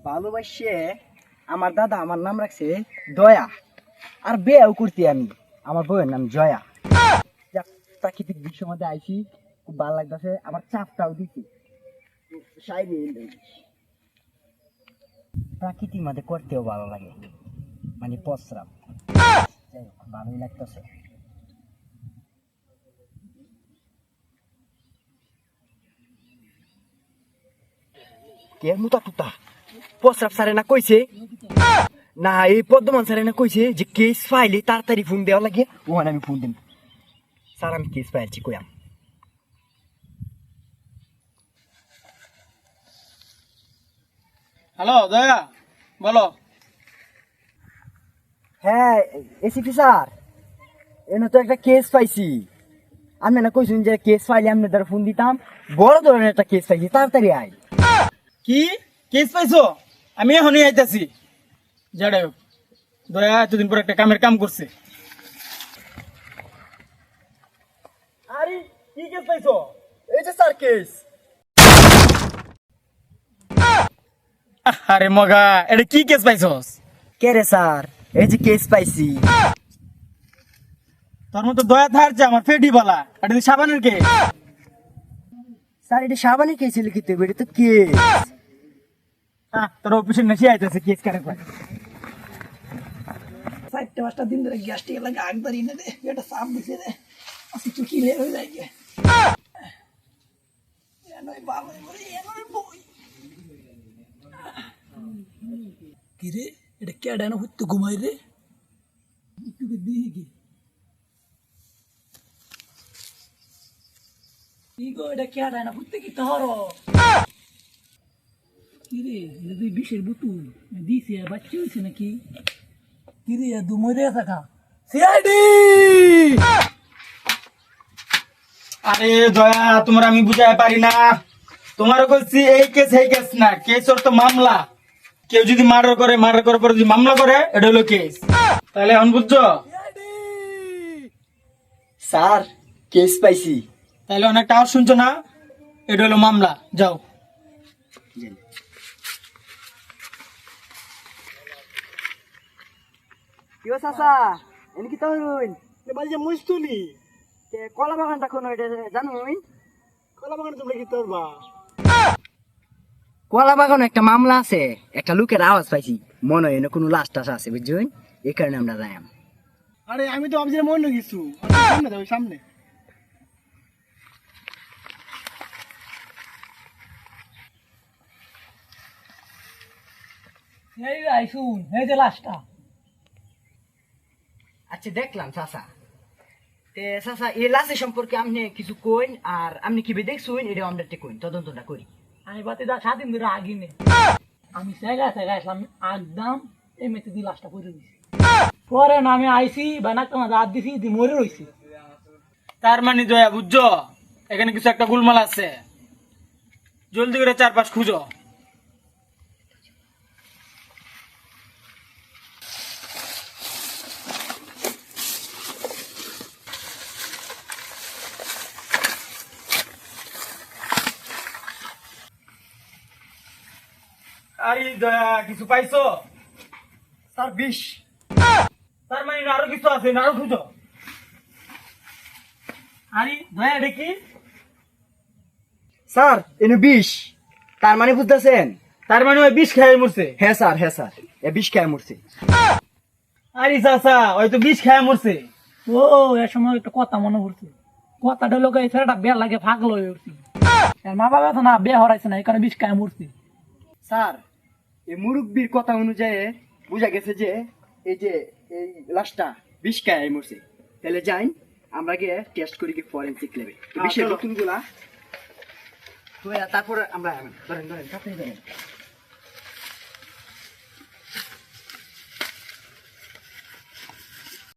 ভালোবাসে আমার দাদা আমার নাম রাখছে দয়া, আর বিয়েও করছি আমি, আমার বউয়ের নাম জয়া। যাক, প্রাকৃতিক দৃশ্যের মধ্যে আইছি, খুব ভালো লাগতেছে, আমার চাপটাও দিচ্ছি। প্রাকৃতিক মধ্যে করতেও ভালো লাগে, মানে প্রস্রাব, যাই হোক, ভালোই লাগতেছে। কে মুতা টুতা প্রস্রাব সারে না কইছে, না এই পদ্মমান স্যার না কইছে যে কেস ফাইলে তাড়াতাড়ি ফোন দেওয়া লাগে, ওখানে আমি ফোন দিন। স্যার আমি কেস ফাইলছি, কইয়াম। হ্যালো দয়া, বলো। হ্যাঁ এসিপি স্যার, এনে তো একটা কেস পাইছি। আমি না কইছেন যে কেস ফাইলে আমি ধরে ফোন দিতাম, বড় ধরনের একটা কেস পাইছি, তাড়াতাড়ি আয়। কি কেস পাইছো? আমি এখনই আইতাছি। যাই হোক, দয়া এতদিন পর একটা কামের কাম করছে। আরে কি কেস পাইছো? এই যে স্যার কেস। আরে মগা, এটা কি কেস পাইছস? কে রে স্যার? এই যে কেস পাইছি। তোর মতো দয়া থাকছে আমার ফেটি বলা, এটা তুই সাবানের কে? স্যার এটা সাবানি কেস লিখিতে, এটা তো কেস। তোর অফিসের নেশে আইতেছে কেস কারে কয়। 4-5টা দিন ধরে গ্যাসটি লাগে আগবারই না রে, এটা সাপ দিছে রে, আসি চুকি লে হয়ে যায় গে। এনই বাবা মরে এনই বই। কি রে, এটা কেডা না হইতো ঘুমাই রে, একটু দিই কি কি গো, এটা কেডা না হইতো কি তোর কি রে, যদি বিষের বুতুল দিছে বাচ্চা হইছে নাকি? কিরে দু মরে থাকা সিআইডি। আরে দয়া, তোমার আমি বুঝাই পারি না। তোমার বলছি এই কেস না, কেস ওর তো মামলা। কেউ যদি মার্ডার করার পরে যদি মামলা করে, এটা হলো কেস। তাহলে এখন বুঝছো? স্যার কেস পাইছি। তাহলে অনেকটা আওয়াজ শুনছো না? এটা হলো মামলা। যাও। কিও চাচা, এনে কি তরুণ বাজে মুস্তুলি কলা বাগানটা কোন এটা জানুন? কলা বাগানে তোমরা কি করবা? কলা বাগানে একটা মামলা আছে, একটা লোকের আওয়াজ পাইছি, মনে হয় না কোনো লাশ টাশ আছে, বুঝছেন? এই কারণে আমরা যাই। আরে আমি তো ভাবছিলাম অন্য কিছু। সামনে যাও, সামনে। এই আইসুন, এই যে লাশটা। আচ্ছা দেখলাম চাচা, তে চাচা এই লাশের সম্পর্কে আপনি কিছু কইন, আর আপনি কি দেখছুন এটা আমরা কইন, তদন্তটা করি। আমি বাতি দা 7 দিন ধরে আগিনে আমি সেগা আসলাম, একদম এই মেতে দি লাশটা করে দিছি। পরে না আমি আইছি বানাক তোমার রাত দিছি, দি মরে রইছি। তার মানে দয়া, বুঝছো এখানে কিছু একটা গোলমাল আছে। জলদি করে চারপাশ খুঁজো। আরে দয়া, কিছু পাইছো? স্যার বিষ। তার মানে আরো কিছু আছে, আরো খুঁজো। আরে দয়া, এটা কি? স্যার এনে বিষ। তার মানে বুঝতেছেন? তার মানে ওই বিষ খেয়ে মরছে। হ্যাঁ স্যার, হ্যাঁ স্যার, এ বিষ খেয়ে মরছে। আরে চাচা, ওই তো বিষ খেয়ে মরছে। ও এ সময় একটা কথা মনে পড়ছে। কথাটা লোক এই ছেলেটা বিয়ে লাগে পাগল হয়ে উঠছে। এর মা বাবা তো না বিয়ে হরাইছে না, এখানে বিষ খায় মরছে। স্যার এই মুরব্বীর কথা অনুযায়ী বোঝা গেছে যে এই যে এই লাশটা বিষ খেয়ে মরছে। তাহলে যাই আমরা গিয়ে টেস্ট করি, গিয়ে ফরেনসিক ল্যাবে বিষের বোতলগুলা। তারপরে আমরা ধরেন তাড়াতাড়ি ধরেন।